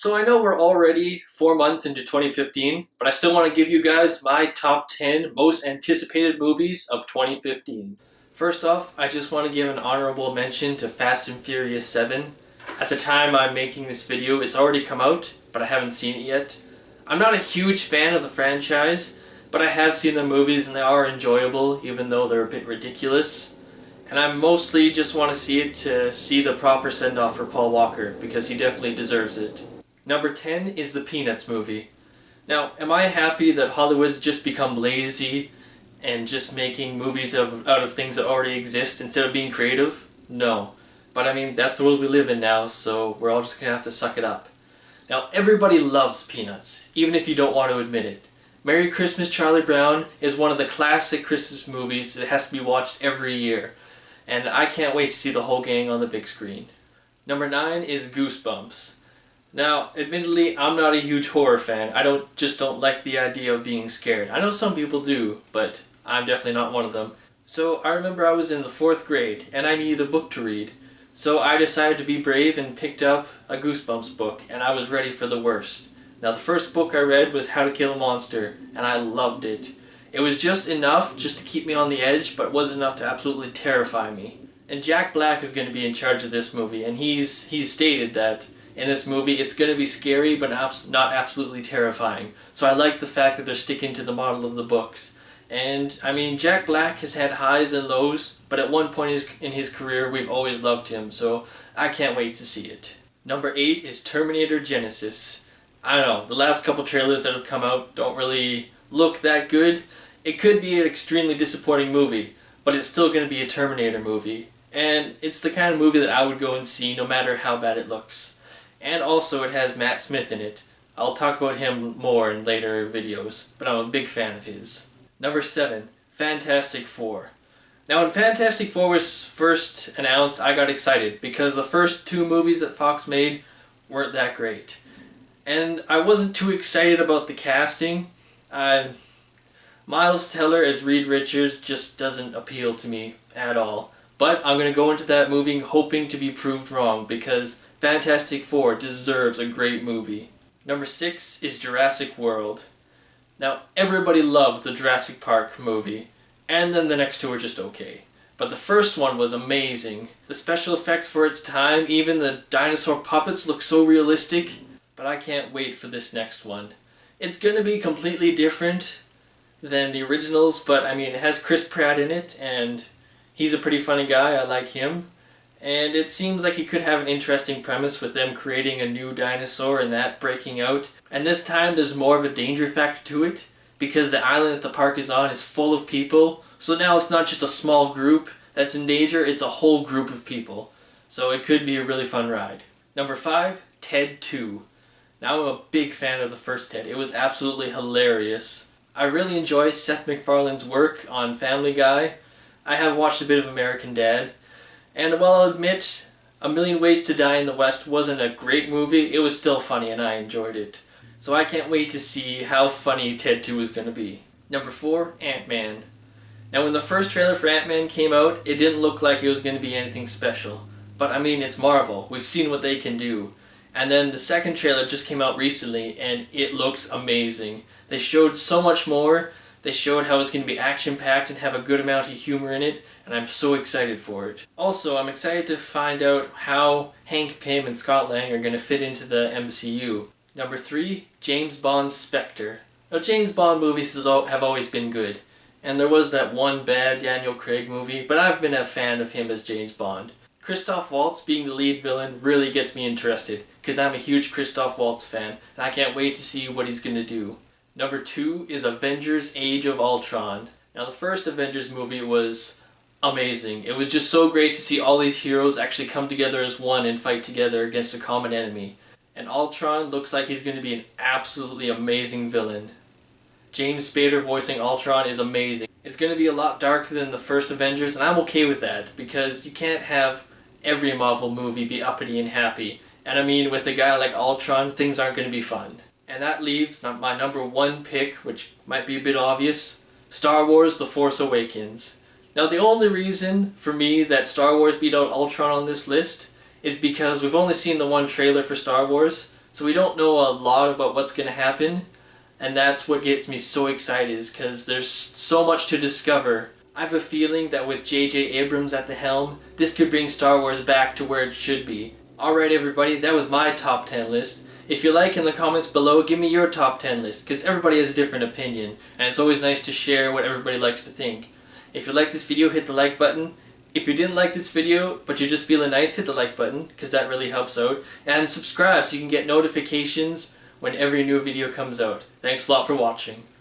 So I know we're already 4 months into 2015, but I still want to give you guys my top 10 most anticipated movies of 2015. First off, I just want to give an honorable mention to Fast and Furious 7. At the time I'm making this video, it's already come out, but I haven't seen it yet. I'm not a huge fan of the franchise, but I have seen the movies and they are enjoyable, even though they're a bit ridiculous. And I mostly just want to see it to see the proper send-off for Paul Walker, because he definitely deserves it. Number 10 is the Peanuts movie. Now, am I happy that Hollywood's just become lazy and just making movies out of things that already exist instead of being creative? No. But I mean, that's the world we live in now, so we're all just gonna have to suck it up. Now, everybody loves Peanuts, even if you don't want to admit it. Merry Christmas, Charlie Brown is one of the classic Christmas movies that has to be watched every year. And I can't wait to see the whole gang on the big screen. Number 9 is Goosebumps. Now, admittedly, I'm not a huge horror fan. I don't like the idea of being scared. I know some people do, but I'm definitely not one of them. So I remember I was in the 4th grade, and I needed a book to read. So I decided to be brave and picked up a Goosebumps book, and I was ready for the worst. Now, the first book I read was How to Kill a Monster, and I loved it. It was just enough just to keep me on the edge, but it wasn't enough to absolutely terrify me. And Jack Black is going to be in charge of this movie, and he's stated that in this movie it's going to be scary but not absolutely terrifying. So I like the fact that they're sticking to the model of the books. And I mean, Jack Black has had highs and lows, but at one point in his career we've always loved him, so I can't wait to see it. Number 8 is Terminator Genisys. I don't know, the last couple trailers that have come out don't really look that good. It could be an extremely disappointing movie, but it's still going to be a Terminator movie. And it's the kind of movie that I would go and see no matter how bad it looks. And also it has Matt Smith in it. I'll talk about him more in later videos, but I'm a big fan of his. Number 7, Fantastic Four. Now when Fantastic Four was first announced, I got excited because the first 2 movies that Fox made weren't that great. And I wasn't too excited about the casting. Miles Teller as Reed Richards just doesn't appeal to me at all. But I'm going to go into that movie hoping to be proved wrong, because Fantastic Four deserves a great movie. Number 6 is Jurassic World. Now, everybody loves the Jurassic Park movie, and then the next 2 are just okay. But the first one was amazing. The special effects for its time, even the dinosaur puppets look so realistic. But I can't wait for this next one. It's going to be completely different than the originals, but I mean, it has Chris Pratt in it, and he's a pretty funny guy. I like him. And it seems like he could have an interesting premise with them creating a new dinosaur and that breaking out. And this time there's more of a danger factor to it, because the island that the park is on is full of people. So now it's not just a small group that's in danger, it's a whole group of people. So it could be a really fun ride. Number 5, Ted 2. Now I'm a big fan of the first Ted. It was absolutely hilarious. I really enjoy Seth MacFarlane's work on Family Guy. I have watched a bit of American Dad. And while I'll admit A Million Ways to Die in the West wasn't a great movie, it was still funny and I enjoyed it. So I can't wait to see how funny Ted 2 is going to be. Number 4, AntMan. Now when the first trailer for AntMan came out, it didn't look like it was going to be anything special. But I mean, it's Marvel. We've seen what they can do. And then the second trailer just came out recently and it looks amazing. They showed so much more. They showed how it's going to be action-packed and have a good amount of humor in it, and I'm so excited for it. Also, I'm excited to find out how Hank Pym and Scott Lang are going to fit into the MCU. Number 3, James Bond's Spectre. Now, James Bond movies have always been good, and there was that one bad Daniel Craig movie, but I've been a fan of him as James Bond. Christoph Waltz being the lead villain really gets me interested, because I'm a huge Christoph Waltz fan, and I can't wait to see what he's going to do. Number 2 is Avengers Age of Ultron. Now the first Avengers movie was amazing. It was just so great to see all these heroes actually come together as one and fight together against a common enemy. And Ultron looks like he's going to be an absolutely amazing villain. James Spader voicing Ultron is amazing. It's going to be a lot darker than the first Avengers, and I'm okay with that, because you can't have every Marvel movie be uppity and happy. And I mean, with a guy like Ultron, things aren't going to be fun. And that leaves my number 1 pick, which might be a bit obvious, Star Wars The Force Awakens. Now the only reason for me that Star Wars beat out Ultron on this list is because we've only seen the one trailer for Star Wars, So we don't know a lot about what's going to happen, and that's what gets me so excited, is because there's so much to discover. I have a feeling that with J.J. Abrams at the helm, this could bring Star Wars back to where it should be. Alright everybody, that was my top 10 list. If you like, in the comments below, give me your top 10 list, because everybody has a different opinion, and it's always nice to share what everybody likes to think. If you like this video, hit the like button. If you didn't like this video, but you're just feeling nice, hit the like button, because that really helps out. And subscribe so you can get notifications when every new video comes out. Thanks a lot for watching.